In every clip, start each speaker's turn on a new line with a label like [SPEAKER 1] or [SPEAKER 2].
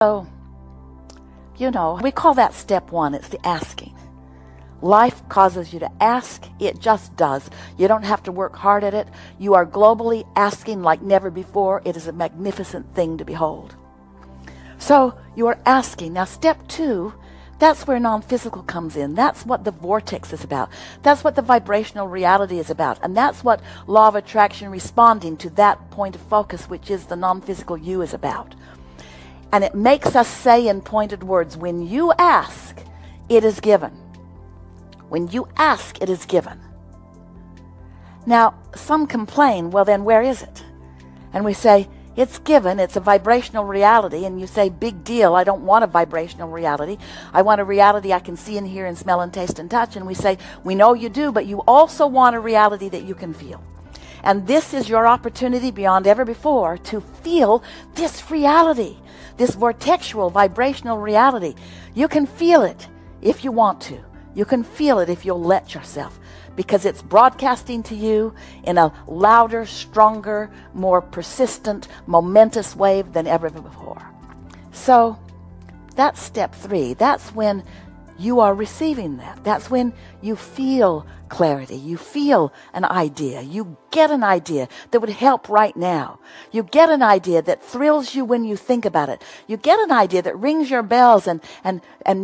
[SPEAKER 1] So, we call that step one. It's the asking. Life causes you to ask. It just does. You don't have to work hard at it. You are globally asking like never before. It is a magnificent thing to behold. So you are asking. Now, step two, that's where non-physical comes in. That's what the vortex is about. That's what the vibrational reality is about. And that's what law of attraction responding to that point of focus, which is the non-physical you, is about. And it makes us say in pointed words, when you ask, it is given. When you ask, it is given. Now, some complain, well, then where is it? And we say, it's given, it's a vibrational reality. And you say, big deal, I don't want a vibrational reality. I want a reality I can see and hear and smell and taste and touch. And we say, we know you do, but you also want a reality that you can feel. And this is your opportunity beyond ever before to feel this reality, this vortexual, vibrational reality. You can feel it if you want to. You can feel it if you'll let yourself, because it's broadcasting to you in a louder, stronger, more persistent, momentous wave than ever before. So that's step three. That's when you are receiving that. That's when you feel clarity. You feel an idea. You get an idea that would help right now. You get an idea that thrills you when you think about it. You get an idea that rings your bells and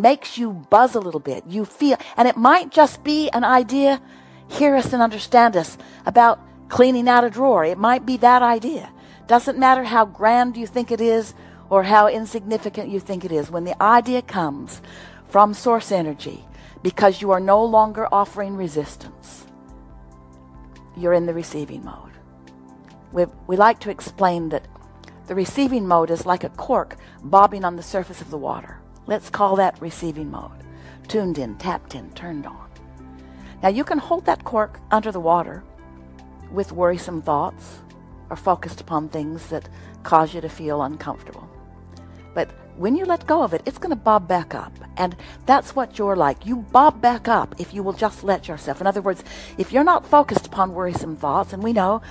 [SPEAKER 1] makes you buzz a little bit. You feel, and it might just be an idea, hear us and understand us, about cleaning out a drawer. It might be that idea. Doesn't matter how grand you think it is or how insignificant you think it is. When the idea comes from source energy, because you are no longer offering resistance, you're in the receiving mode. We like to explain that the receiving mode is like a cork bobbing on the surface of the water. Let's call that receiving mode. Tuned in, tapped in, turned on. Now you can hold that cork under the water with worrisome thoughts or focused upon things that cause you to feel uncomfortable. But when you let go of it, it's going to bob back up. And that's what you're like. You bob back up if you will just let yourself. In other words, if you're not focused upon worrisome thoughts, and we know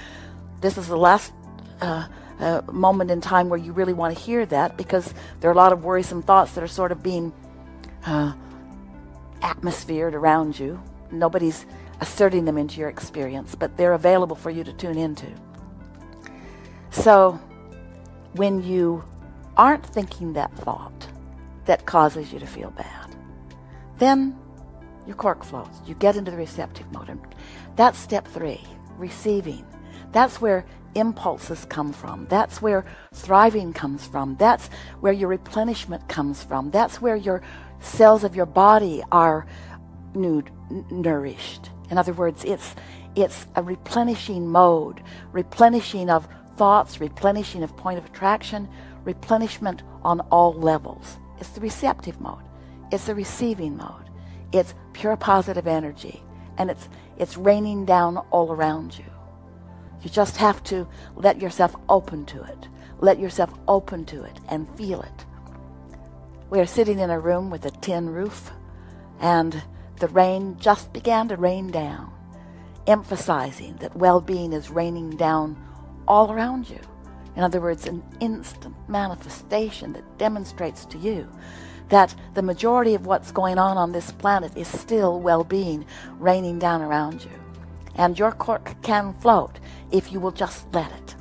[SPEAKER 1] this is the last moment in time where you really want to hear that, because there are a lot of worrisome thoughts that are sort of being atmosphered around you. Nobody's asserting them into your experience, but they're available for you to tune into. So when you aren't thinking that thought that causes you to feel bad, then your cork floats. You get into the receptive mode. And that's step three, receiving. That's where impulses come from. That's where thriving comes from. That's where your replenishment comes from. That's where your cells of your body are nourished. In other words, it's a replenishing mode, replenishing of thoughts, replenishing of point of attraction, replenishment on all levels. It's the receptive mode. It's the receiving mode. It's pure positive energy, and it's raining down all around you. You just have to let yourself open to it. Let yourself open to it and feel it. We are sitting in a room with a tin roof, and the rain just began to rain down, emphasizing that well-being is raining down all around you. In other words, an instant manifestation that demonstrates to you that the majority of what's going on this planet is still well-being raining down around you. And your cork can float if you will just let it.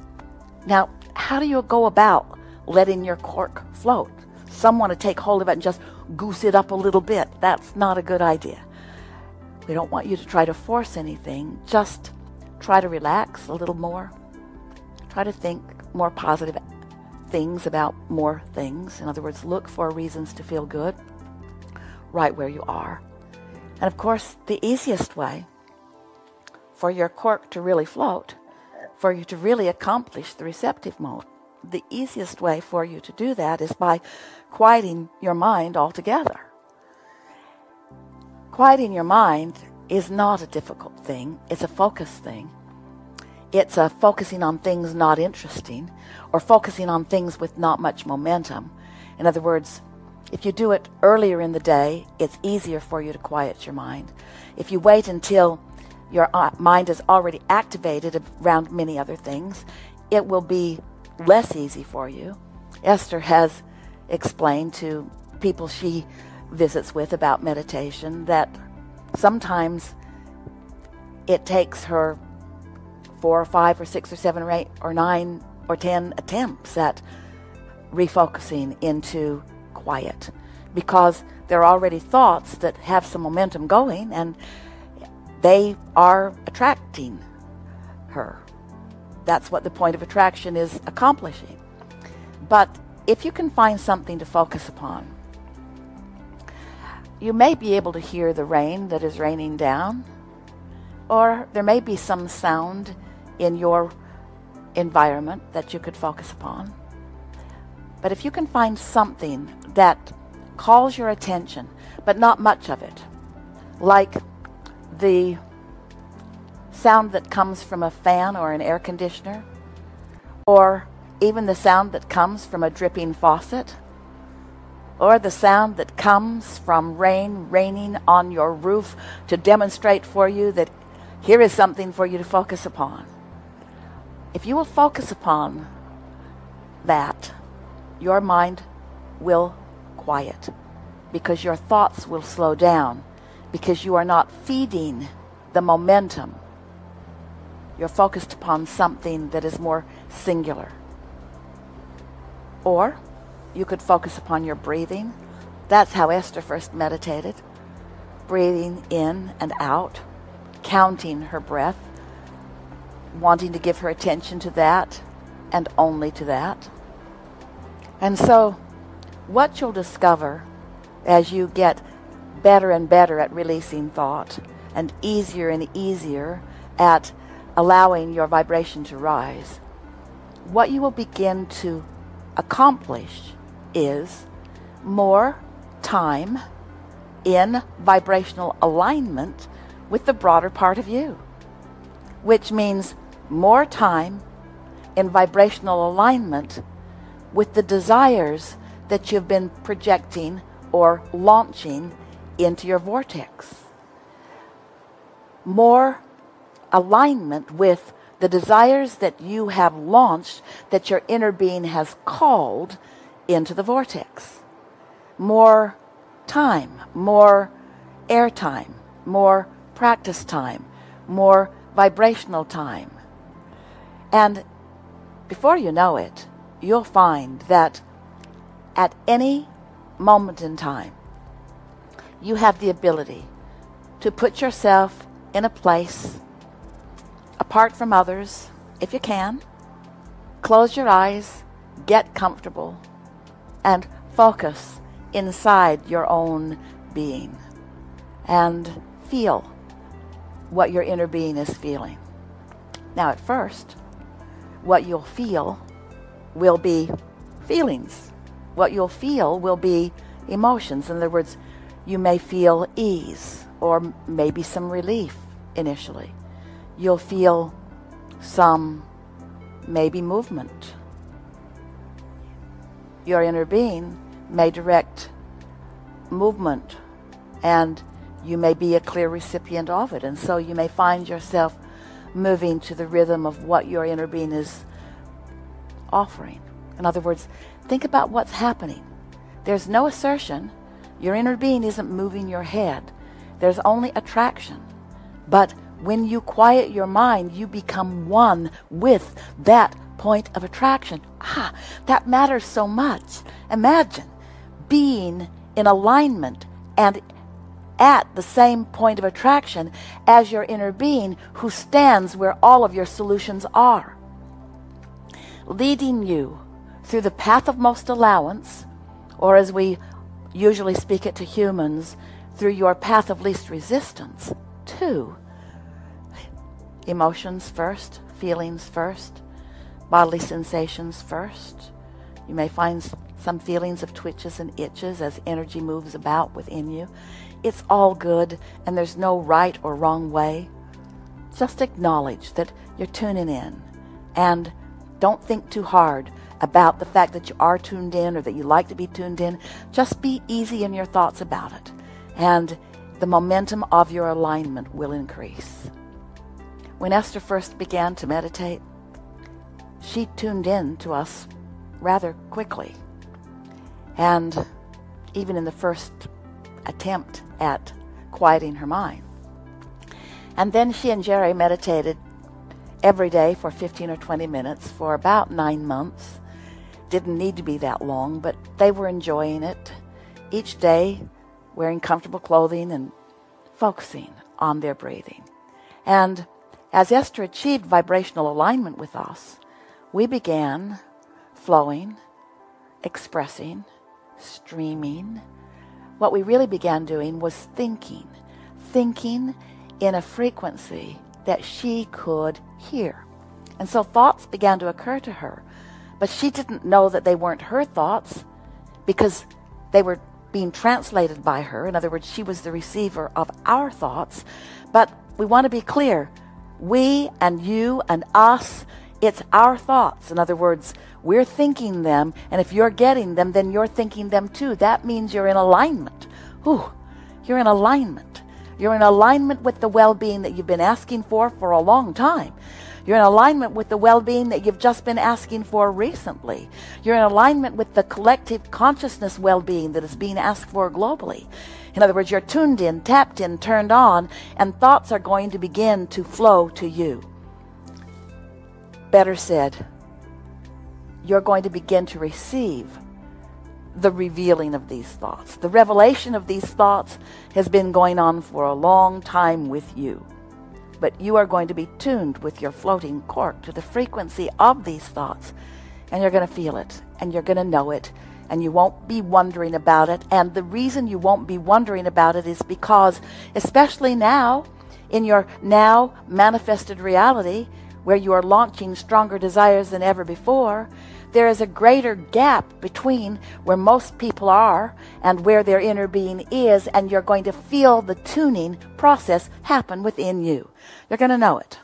[SPEAKER 1] Now, how do you go about letting your cork float? Some want to take hold of it and just goose it up a little bit. That's not a good idea. We don't want you to try to force anything. Just try to relax a little more. Try to think more positive things about more things. In other words, look for reasons to feel good right where you are. And of course, the easiest way for your cork to really float, for you to really accomplish the receptive mode, the easiest way for you to do that is by quieting your mind altogether. Quieting your mind is not a difficult thing. It's a focus thing. It's a focusing on things not interesting, or focusing on things with not much momentum. In other words, if you do it earlier in the day, it's easier for you to quiet your mind. If you wait until your mind is already activated around many other things, it will be less easy for you. Esther has explain to people she visits with about meditation that sometimes it takes her 4 or 5 or 6 or 7 or 8 or 9 or 10 attempts at refocusing into quiet, because there are already thoughts that have some momentum going and they are attracting her. That's what the point of attraction is accomplishing. But if you can find something to focus upon, you may be able to hear the rain that is raining down, or there may be some sound in your environment that you could focus upon. But if you can find something that calls your attention, but not much of it, like the sound that comes from a fan or an air conditioner, or even the sound that comes from a dripping faucet, or the sound that comes from rain raining on your roof to demonstrate for you that here is something for you to focus upon. If you will focus upon that, your mind will quiet, because your thoughts will slow down, because you are not feeding the momentum. You're focused upon something that is more singular. Or you could focus upon your breathing. That's how Esther first meditated. Breathing in and out, counting her breath, wanting to give her attention to that and only to that. And so what you'll discover as you get better and better at releasing thought and easier at allowing your vibration to rise, what you will begin to accomplish is more time in vibrational alignment with the broader part of you, which means more time in vibrational alignment with the desires that you've been projecting or launching into your vortex. More alignment with the desires that you have launched, that your inner being has called into the vortex. More time, more airtime, more practice time, more vibrational time. And before you know it, you'll find that at any moment in time, you have the ability to put yourself in a place apart from others, if you can. Close your eyes, get comfortable, and focus inside your own being and feel what your inner being is feeling. Now, at first, what you'll feel will be feelings. What you'll feel will be emotions. In other words, you may feel ease or maybe some relief initially. You'll feel some maybe movement. Your inner being may direct movement, and you may be a clear recipient of it. And so you may find yourself moving to the rhythm of what your inner being is offering. In other words, think about what's happening. There's no assertion. Your inner being isn't moving your head. There's only attraction. But when you quiet your mind, you become one with that point of attraction. That matters so much. Imagine being in alignment and at the same point of attraction as your inner being, who stands where all of your solutions are, leading you through the path of most allowance, or as we usually speak it to humans, through your path of least resistance, to emotions first, feelings first, bodily sensations first. You may find some feelings of twitches and itches as energy moves about within you. It's all good, and there's no right or wrong way. Just acknowledge that you're tuning in, and don't think too hard about the fact that you are tuned in or that you like to be tuned in. Just be easy in your thoughts about it, and the momentum of your alignment will increase. When Esther first began to meditate, she tuned in to us rather quickly. and even in the first attempt at quieting her mind. And then she and Jerry meditated every day for 15 or 20 minutes for about 9 months. Didn't need to be that long, but they were enjoying it. Each day, wearing comfortable clothing and focusing on their breathing. And as Esther achieved vibrational alignment with us, we began flowing, expressing, streaming. What we really began doing was thinking in a frequency that she could hear. And so thoughts began to occur to her, but she didn't know that they weren't her thoughts because they were being translated by her. In other words, she was the receiver of our thoughts. But we want to be clear, we and you and us, it's our thoughts. In other words, we're thinking them, and if you're getting them, then you're thinking them too. That means you're in alignment. You're in alignment. You're in alignment with the well-being that you've been asking for a long time. You're in alignment with the well-being that you've just been asking for recently. You're in alignment with the collective consciousness well-being that is being asked for globally. In other words, you're tuned in, tapped in, turned on, and thoughts are going to begin to flow to you. Better said, you're going to begin to receive the revealing of these thoughts. The revelation of these thoughts has been going on for a long time with you. But you are going to be tuned with your floating cork to the frequency of these thoughts. And you're going to feel it. And you're going to know it. And you won't be wondering about it. And the reason you won't be wondering about it is because, especially now, in your now manifested reality, where you are launching stronger desires than ever before, there is a greater gap between where most people are and where their inner being is, and you're going to feel the tuning process happen within you. You're going to know it.